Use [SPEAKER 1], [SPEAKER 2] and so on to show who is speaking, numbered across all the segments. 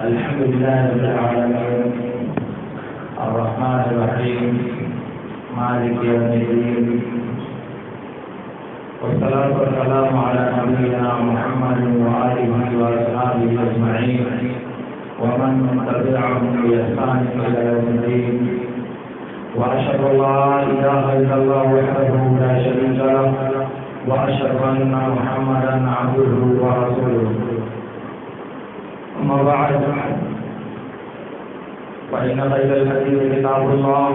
[SPEAKER 1] الحمد لله رب العالمين الرحمن الرحيم مالك يوم الدين والصلاة والسلام على نبينا محمد وآله وأصحابه أجمعين ومن تبعهم بإحسان إلى يوم الدين وأشهد أن لا إله إلا الله وحده لا شريك له وأشهد أن محمدا عبده ورسوله أما بعد فإن خير الحديث كتاب الله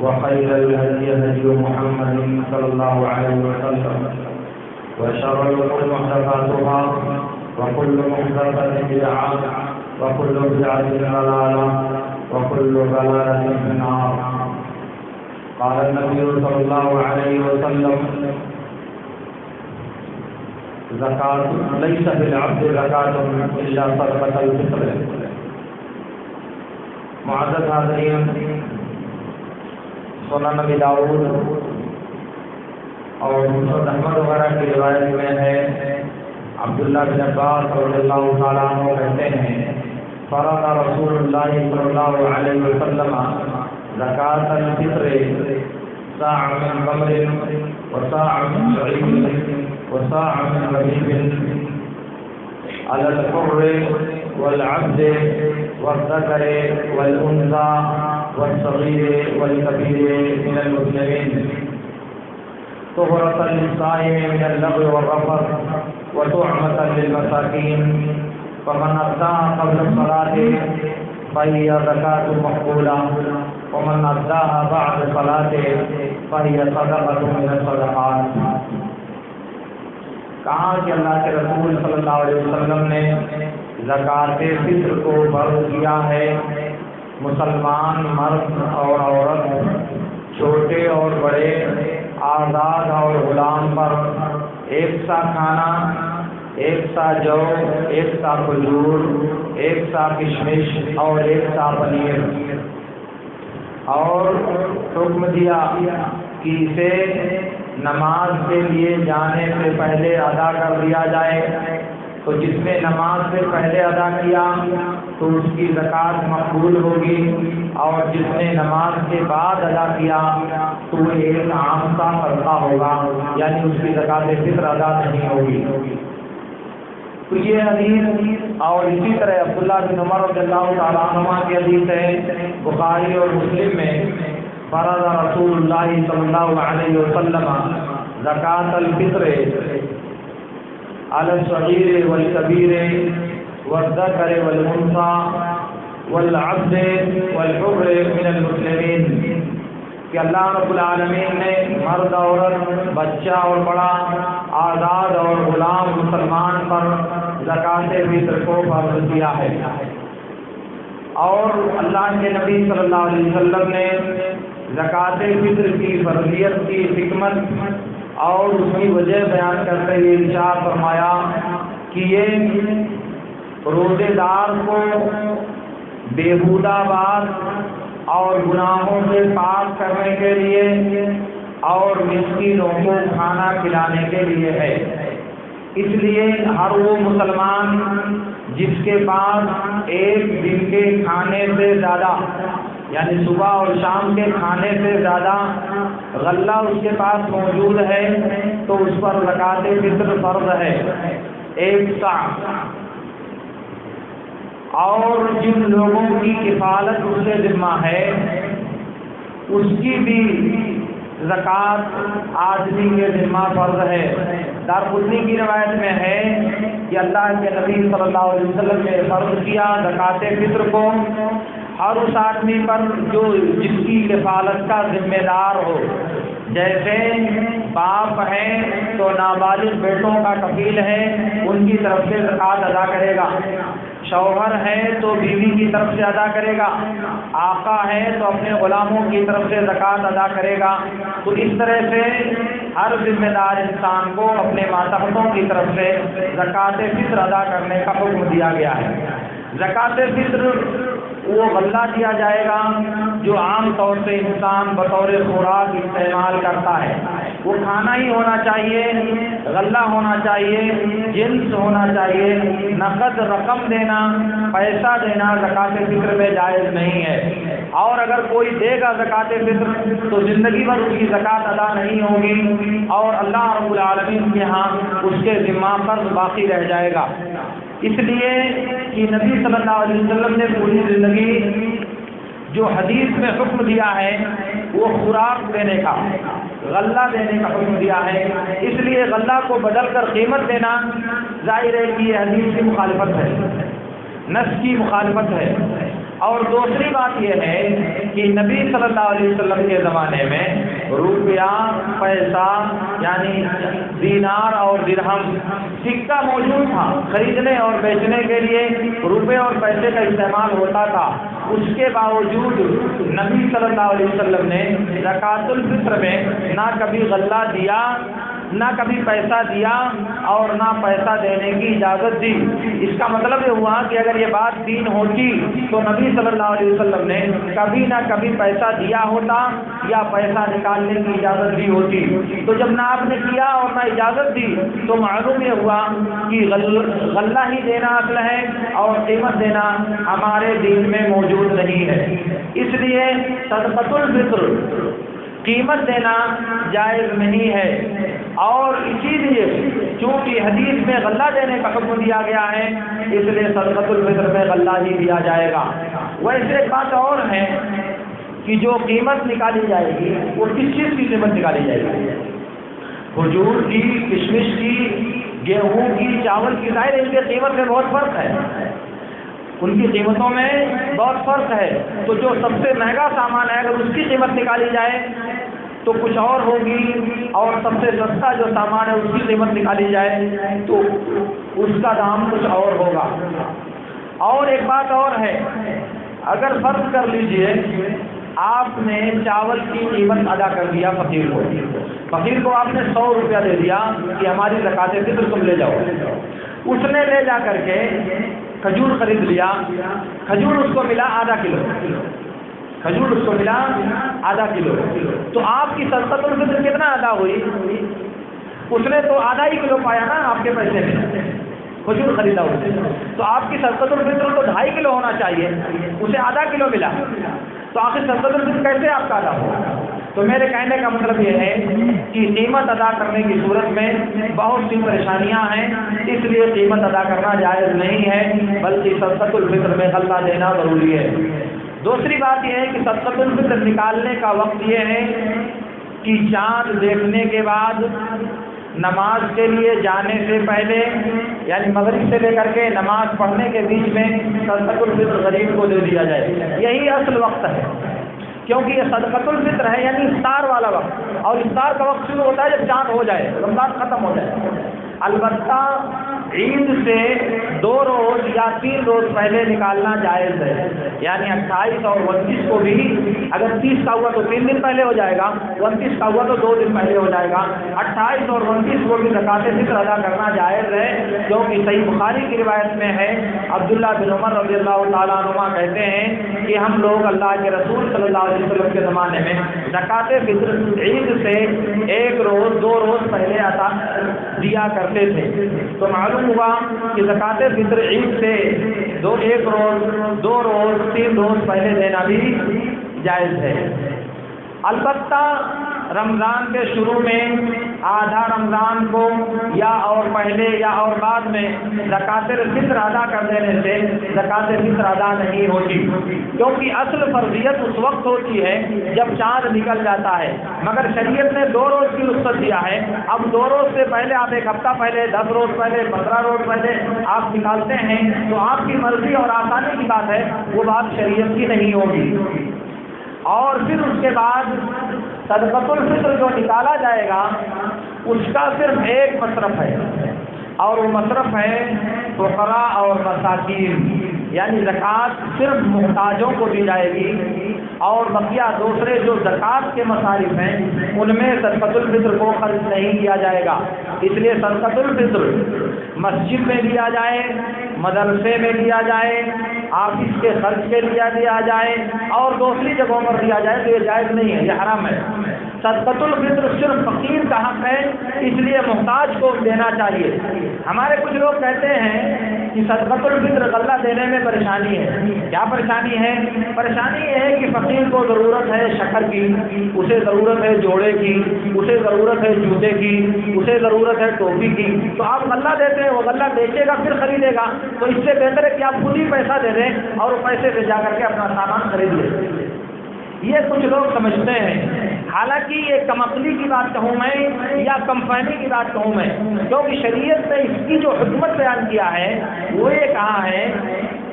[SPEAKER 1] وخير الهدي هدي محمد صلى الله عليه وسلم وشر الأمور محدثاتها وكل محدثة بدعة وكل بدعة ضلالة وكل ضلالة في النار. قال النبي صلى الله عليه وسلم زکات ليس بالعبد زکات الا صدقۃ الفطر. معزز حاضرین، سنن نبی داؤد اور مسند احمد وغیرہ کی روایت میں ہے، عبداللہ بن عباس رضی اللہ تعالیٰ عنہ کہتے ہیں فرض رسول اللہ صلی اللہ علیہ وسلم زکات الفطر صاع من تمر وصاع من شعير وصاع من رغيف على الحر والعبد والذكر والأنثى والصغير والكبير من المسلمين طهرة للصائم من اللغو والرفث وطعمة للمساكين فمن أداها قبل الصلاة فهي زكاة مقبولة ومن أداها بعد الصلاة فهي صدقة من الصدقات. کہا کہ اللہ کے رسول صلی اللہ علیہ وسلم نے زکوٰۃ فطر کو فرض کیا ہے مسلمان مرد اور عورت، چھوٹے اور بڑے، آزاد اور غلام پر ایک سا کھانا، ایک سا جو، ایک سا کھجور، ایک سا کشمش اور ایک سا پنیر، اور حکم دیا کہ اسے نماز کے لیے جانے سے پہلے ادا کر دیا جائے. تو جس نے نماز سے پہلے ادا کیا تو اس کی زکوٰۃ مقبول ہوگی، اور جس نے نماز کے بعد ادا کیا تو وہ ایک عام سا صدقہ ہوگا، یعنی اس کی زکوٰۃ فطر ادا نہیں ہوگی. تو یہ حدیث اور اسی طرح عبداللہ بن عمر رضی اللہ تعالیٰ عنہ کی حدیث ہے بخاری اور مسلم میں فرض رسول اللہ صلی اللہ علیہ وسلم زکاۃ الفطر علی الصغیر والکبیر والذکر والانثی والعبد والحر من المسلمین، کہ اللہ رب العالمین نے مرد عورت، بچہ اور بڑا، آزاد اور غلام مسلمان پر زکوٰۃ فطر کو فرض کیا ہے. اور اللہ کے نبی صلی اللہ علیہ وسلم نے زکوٰۃ فطر کی فرضیت کی حکمت اور اس کی وجہ بیان کرتے ہوئے ارشاد فرمایا کہ یہ روزے دار کو بےہودہ بات اور گناہوں سے پاک کرنے کے لیے اور مسکینوں کو کھانا کھلانے کے لیے ہے. اس لیے ہر وہ مسلمان جس کے پاس ایک دن کے کھانے سے زیادہ، یعنی صبح اور شام کے کھانے سے زیادہ غلہ اس کے پاس موجود ہے تو اس پر زکوٰۃ فطر فرض ہے ایک سا. اور جن لوگوں کی کفالت اس کے ذمہ ہے اس کی بھی زکوٰۃ آدمی کے ذمہ فرض ہے. دارقطنی کی روایت میں ہے کہ اللہ کے نبی صلی اللہ علیہ وسلم نے فرض کیا زکوٰۃ فطر کو ہر اس آدمی پر جو جس کی کفالت کا ذمہ دار ہو. جیسے باپ ہے تو نابالغ بیٹوں کا کفیل ہے، ان کی طرف سے زکوٰۃ ادا کرے گا. شوہر ہے تو بیوی کی طرف سے ادا کرے گا. آقا ہے تو اپنے غلاموں کی طرف سے زکوٰۃ ادا کرے گا. تو اس طرح سے ہر ذمہ دار انسان کو اپنے ماتحتوں کی طرف سے زکوٰۃ فطر ادا کرنے کا حکم دیا گیا ہے. زکوٰۃ فطر وہ غلہ دیا جائے گا جو عام طور سے انسان بطور خوراک استعمال کرتا ہے. وہ کھانا ہی ہونا چاہیے، غلہ ہونا چاہیے، جنس ہونا چاہیے۔ نقد رقم دینا، پیسہ دینا زکوٰۃ فطر میں جائز نہیں ہے۔ اور اگر کوئی دے گا زکوٰۃ فطر تو زندگی بھر اس کی زکوٰۃ ادا نہیں ہوگی اور اللہ رب العالمین کے ہاں اس کے ذمہ قرض باقی رہ جائے گا۔ اس لیے کہ نبی صلی اللہ علیہ وسلم نے پوری زندگی جو حدیث میں حکم دیا ہے وہ خوراک دینے کا، غلہ دینے کا حکم دیا ہے۔ اس لیے غلہ کو بدل کر قیمت دینا ظاہر ہے کہ یہ حدیث کی مخالفت ہے، نص کی مخالفت ہے۔ اور دوسری بات یہ ہے کہ نبی صلی اللہ علیہ وسلم کے زمانے میں روپیہ، پیسہ یعنی دینار اور درہم، سکہ موجود تھا، خریدنے اور بیچنے کے لیے روپے اور پیسے کا استعمال ہوتا تھا۔ اس کے باوجود نبی صلی اللہ علیہ وسلم نے زکوٰۃ الفطر میں نہ کبھی غلہ دیا، نہ کبھی پیسہ دیا اور نہ پیسہ دینے کی اجازت دی۔ اس کا مطلب یہ ہوا کہ اگر یہ بات دین ہوتی تو نبی صلی اللہ علیہ وسلم نے کبھی نہ کبھی پیسہ دیا ہوتا یا پیسہ نکالنے کی اجازت دی ہوتی۔ تو جب نہ آپ نے کیا اور نہ اجازت دی تو معلوم یہ ہوا کہ غلہ ہی دینا اصل ہے اور قیمت دینا ہمارے دین میں موجود نہیں ہے۔ اس لیے صدقۃ الفطر قیمت دینا جائز نہیں ہے۔ اور اسی لیے چونکہ حدیث میں غلہ دینے کا حکم دیا گیا ہے اس لیے صدقۃ الفطر میں غلہ ہی دیا جائے گا۔ ویسے ایک بات اور ہے کہ جو قیمت نکالی جائے گی وہ کس چیز کی قیمت نکالی جائے گی؟ کھجور کی، کشمش کی، گیہوں کی، چاول کی، ظاہر ان کی قیمت میں بہت فرق ہے، ان کی قیمتوں میں بہت فرق ہے۔ تو جو سب سے مہنگا سامان ہے اگر اس کی قیمت نکالی جائے تو کچھ اور ہوگی، اور سب سے سستا جو سامان ہے اس کی قیمت نکالی جائے تو اس کا دام کچھ اور ہوگا۔ اور ایک بات اور ہے، اگر فرض کر لیجئے آپ نے چاول کی قیمت ادا کر دیا فقیر کو آپ نے 100 روپیہ دے دیا کہ ہماری زکوٰۃ فطر تم لے جاؤ، اس نے لے جا کر کے کھجور خرید لیا، کھجور اس کو ملا آدھا کلو، کھجور اس کو ملا آدھا کلو، تو آپ کی صدقۃ الفطر کتنا ادا ہوئی؟ اس نے تو آدھا ہی کلو پایا نا آپ کے پیسے میں، کھجور خریدا اسے، تو آپ کی صدقۃ الفطر تو 2.5 کلو ہونا چاہیے، اسے آدھا کلو ملا، تو آخر صدقۃ الفطر کیسے آپ کا ادا ہوا؟ تو میرے کہنے کا مطلب یہ ہے کہ قیمت ادا کرنے کی صورت میں بہت سی پریشانیاں ہیں، اس لیے قیمت ادا کرنا جائز نہیں ہے، بلکہ صدقۃ الفطر میں غلہ دینا ضروری ہے۔ دوسری بات یہ ہے کہ صدقۃ الفطر نکالنے کا وقت یہ ہے کہ چاند دیکھنے کے بعد نماز کے لیے جانے سے پہلے، یعنی مغرب سے لے کر کے نماز پڑھنے کے بیچ میں صدقۃ الفطر غریب کو دے دیا جائے، یہی اصل وقت ہے، کیونکہ یہ صدقۃ الفطر ہے یعنی افطار والا وقت، اور افطار کا وقت شروع ہوتا ہے جب چاند ہو جائے، رمضان ختم ہو جائے۔ البتہ عید سے 2 روز یا 3 روز پہلے نکالنا جائز ہے، یعنی 28 اور 29 کو بھی، اگر 30 کا ہوا تو 3 دن پہلے ہو جائے گا، 29 کا ہوا تو 2 دن پہلے ہو جائے گا، 28 اور 29 کو بھی زکوٰۃ فطر ادا کرنا جائز ہے، کیونکہ صحیح بخاری کی روایت میں ہے، عبداللہ بن عمر رضی اللہ تعالیٰ عنہما کہتے ہیں کہ ہم لوگ اللہ کے رسول صلی اللہ علیہ وسلم کے زمانے میں زکوٰۃ فطر عید سے 1 روز 2 روز پہلے عطا دیا کرتے تھے۔ تو معلوم ہوا کہ زکوٰۃ فطر عید سے 1 روز 2 روز 3 روز پہلے دینا بھی جائز ہے۔ البتہ رمضان کے شروع میں آدھا رمضان کو یا اور پہلے یا اور بعد میں زکوٰۃ فطر ادا کر دینے سے زکوٰۃ فطر ادا نہیں ہوتی، کیونکہ اصل فرضیت اس وقت ہوتی ہے جب چاند نکل جاتا ہے، مگر شریعت نے 2 روز کی رخصت دیا ہے۔ اب 2 روز سے پہلے آپ 1 ہفتہ پہلے، 10 روز پہلے، 15 روز پہلے آپ نکالتے ہیں تو آپ کی مرضی اور آسانی کی بات ہے، وہ بات شریعت کی نہیں ہوگی۔ اور پھر اس کے بعد صدقۃ الفطر جو نکالا جائے گا اس کا صرف ایک مصرف ہے، اور وہ مصرف ہے فقراء اور مساکین، یعنی زکوٰۃ صرف محتاجوں کو دی جائے گی، اور بقیہ دوسرے جو زکوٰۃ کے مصارف ہیں ان میں صدقۃ الفطر کو خرچ نہیں کیا جائے گا۔ اس لیے صدقۃ الفطر مسجد میں دیا جائے، مدرسے میں دیا جائے، آفس کے خرچ کے لیے دیا جائے اور دوسری جگہوں پر دیا جائے تو یہ جائز نہیں ہے، یہ حرام ہے۔ صدقۃ الفطر صرف فقیر کا حق ہے، اس لیے محتاج کو دینا چاہیے۔ ہمارے کچھ لوگ کہتے ہیں کہ صدقۃ الفطر غلہ دینے میں پریشانی ہے۔ کیا پریشانی ہے؟ پریشانی یہ ہے کہ فقیر کو ضرورت ہے شکر کی، اسے ضرورت ہے جوڑے کی، اسے ضرورت ہے جوتے کی، اسے ضرورت ہے ٹوپی کی، تو آپ غلہ دیتے ہیں، وہ غلہ بیچے گا پھر خریدے گا، تو اس سے بہتر ہے کہ آپ خود ہی پیسہ دے دیں اور وہ پیسے سے جا کر کے اپنا سامان خرید لیں۔ یہ کچھ لوگ سمجھتے ہیں، حالانکہ یہ کم عقلی کی بات کہوں میں یا کم فہمی کی بات کہوں میں، کیونکہ شریعت نے اس کی جو حکمت بیان کیا ہے وہ یہ کہا ہے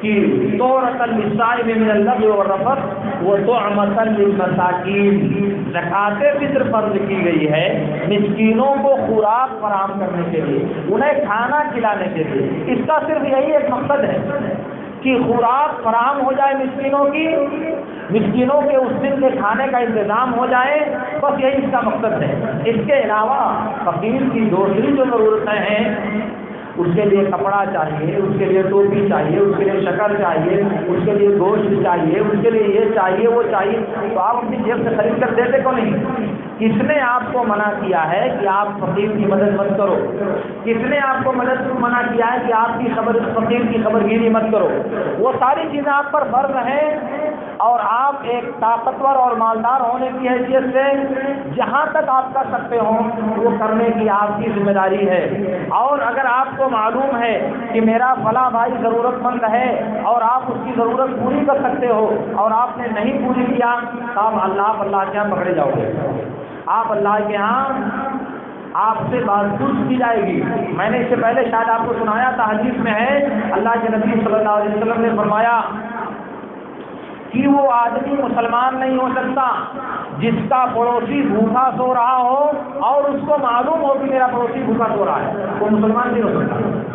[SPEAKER 1] کہ طہرۃ للصائم من اللغو والرفث وطعمۃ للمساکین، زکوٰۃ فطر فرض کی گئی ہے مسکینوں کو خوراک فراہم کرنے کے لیے، انہیں کھانا کھلانے کے لیے۔ اس کا صرف یہی ایک مقصد ہے کہ خوراک فراہم ہو جائے مسکینوں کی، مسکینوں کے اس دن کے کھانے کا انتظام ہو جائے، بس یہی اس کا مقصد ہے۔ اس کے علاوہ فقیر کی دوسری جو ضرورتیں ہیں، اس کے لیے کپڑا چاہیے، اس کے لیے ٹوپی چاہیے، اس کے لیے شکر چاہیے، اس کے لیے گوشت چاہیے، اس کے لیے یہ چاہیے وہ چاہیے، تو آپ اپنی جیب سے خرید کر دیتے کو نہیں؟ کس نے آپ کو منع کیا ہے کہ آپ فقیر کی مدد مت کرو؟ کس نے آپ کو منع کیا ہے کہ آپ کی فقیر کی خبرگیری مت کرو؟ وہ ساری چیزیں آپ پر فرض ہیں، اور آپ ایک طاقتور اور مالدار ہونے کی حیثیت سے جہاں تک آپ کر سکتے ہوں وہ کرنے کی آپ کی ذمہ داری ہے۔ اور اگر آپ کو معلوم ہے کہ میرا فلاں بھائی ضرورت مند ہے اور آپ اس کی ضرورت پوری کر سکتے ہو اور آپ نے نہیں پوری کیا تو آپ اللہ کے یہاں پکڑے جاؤ گے، آپ اللہ کے ہاں آپ سے بات پوچھ کی جائے گی۔ میں نے اس سے پہلے شاید آپ کو سنایا تھا، حدیث میں ہے اللہ کے نبی صلی اللہ علیہ وسلم نے فرمایا کہ وہ آدمی مسلمان نہیں ہو سکتا جس کا پڑوسی بھوکا سو رہا ہو اور اس کو معلوم ہو کہ میرا پڑوسی بھوکا سو رہا ہے، وہ مسلمان نہیں ہو سکتا۔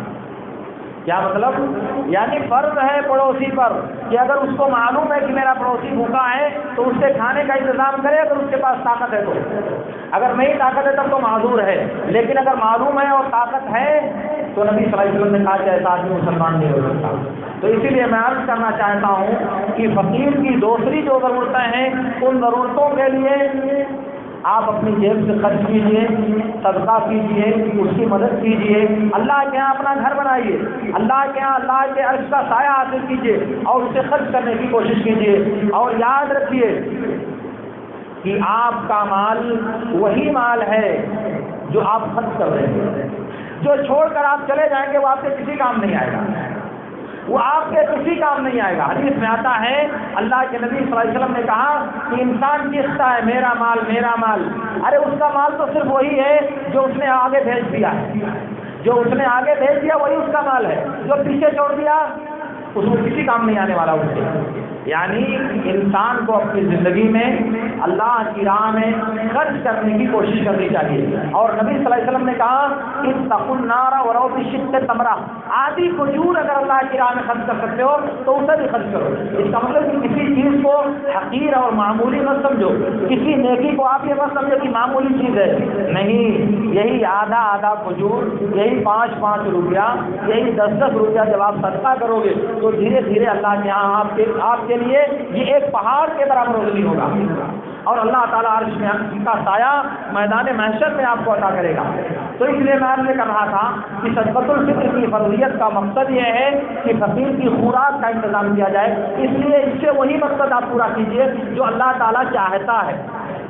[SPEAKER 1] کیا مطلب؟ یعنی فرض ہے پڑوسی پر کہ اگر اس کو معلوم ہے کہ میرا پڑوسی بھوکا ہے تو اس سے کھانے کا انتظام کرے، اگر اس کے پاس طاقت ہے تو۔ اگر نہیں طاقت ہے تب تو معذور ہے، لیکن اگر معلوم ہے اور طاقت ہے تو نبی صلی اللہ علیہ وسلم نے کہا کہ ایسا آدمی مسلمان نہیں ہو سکتا۔ تو اسی لیے میں عرض کرنا چاہتا ہوں کہ فقیر کی دوسری جو ضرورتیں ہیں ان ضرورتوں کے لیے آپ اپنی جیب سے خرچ کیجئے، صدقہ کیجئے، اس کی مدد کیجئے، اللہ کے یہاں اپنا گھر بنائیے، اللہ کے یہاں اللہ کے عرش کا سایہ حاصل کیجئے اور اسے خرچ کرنے کی کوشش کیجئے۔ اور یاد رکھیے کہ آپ کا مال وہی مال ہے جو آپ خرچ کر رہے ہیں، جو چھوڑ کر آپ چلے جائیں گے وہ آپ کے کسی کام نہیں آئے گا، وہ آپ کے کسی کام نہیں آئے گا۔ حدیث میں آتا ہے اللہ کے نبی صلی اللہ علیہ وسلم نے کہا کہ انسان چیختا ہے میرا مال میرا مال، ارے اس کا مال تو صرف وہی ہے جو اس نے آگے بھیج دیا ہے، جو اس نے آگے بھیج دیا وہی اس کا مال ہے، جو پیچھے چھوڑ دیا اس کو کسی کام نہیں آنے والا اس سے۔ یعنی انسان کو اپنی زندگی میں اللہ کی راہ میں خرچ کرنے کی کوشش کرنی چاہیے۔ اور نبی صلی اللہ علیہ وسلم نے کہا اتقوا النار ولو بشق تمرہ، آدھی کھجور اگر اللہ کی راہ میں خرچ کر سکتے ہو تو اسے بھی خرچ کرو۔ اس کا مطلب کہ کسی چیز کو حقیر اور معمولی مت سمجھو، کسی نیکی کو آپ یہ مت سمجھو کہ معمولی چیز ہے، نہیں، یہی آدھا کھجور، یہی 5 روپیہ، یہی 10 روپیہ جب آپ صدقہ کرو گے تو دھیرے دھیرے اللہ کے یہاں آپ کے لیے یہ ایک پہاڑ کے برابر روشنی ہوگا، اور اللہ تعالیٰ عرش میں کا سایہ میدان محشر میں آپ کو عطا کرے گا۔ تو اس لیے میں عرض کر رہا تھا کہ صدقۃ الفطر کی فرضیت کا مقصد یہ ہے کہ فقیر کی خوراک کا انتظام کیا جائے، اس لیے اس سے وہی مقصد آپ پورا کیجیے جو اللہ تعالیٰ چاہتا ہے۔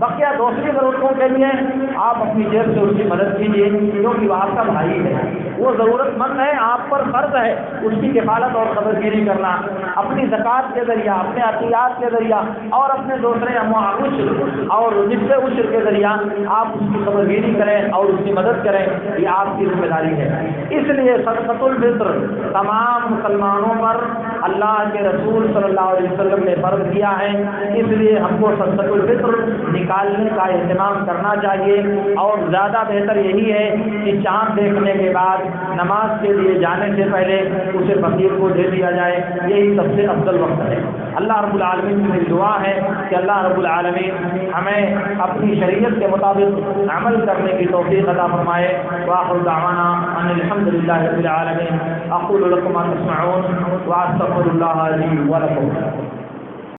[SPEAKER 1] بقیہ دوسری ضرورتوں کے لیے آپ اپنی جیب سے اس کی مدد کیجیے، کیونکہ وہ آپ کا بھائی ہے، وہ ضرورت مند ہے، آپ پر فرض ہے اس کی کفالت اور خبرگیری کرنا، اپنی زکوٰۃ کے ذریعہ، اپنے عطیات کے ذریعہ اور اپنے دوسرے عشر اور نصف عشر کے ذریعہ آپ اس کی خبرگیری کریں اور اس کی مدد کریں، یہ آپ کی ذمہ داری ہے۔ اس لیے صدقۃ الفطر تمام مسلمانوں پر اللہ کے رسول صلی اللہ علیہ وسلم نے فرض کیا ہے، اس لیے ہم کو صدقۃ الفطر نکالنے کا اہتمام کرنا چاہیے، اور زیادہ بہتر یہی ہے کہ چاند دیکھنے کے بعد نماز کے لیے جانے سے پہلے اسے فقیر کو دے دیا جائے، یہی سب سے افضل وقت ہے۔ اللہ رب العالمین سے میری دعا ہے کہ اللہ رب العالمین ہمیں اپنی شریعت کے مطابق عمل کرنے کی توفیق عطا فرمائے۔ وآخر دعوانا ان الحمد للہ رب العالمین۔ اقول لکم ما تسمعون واستغفر اللہ لی ولکم۔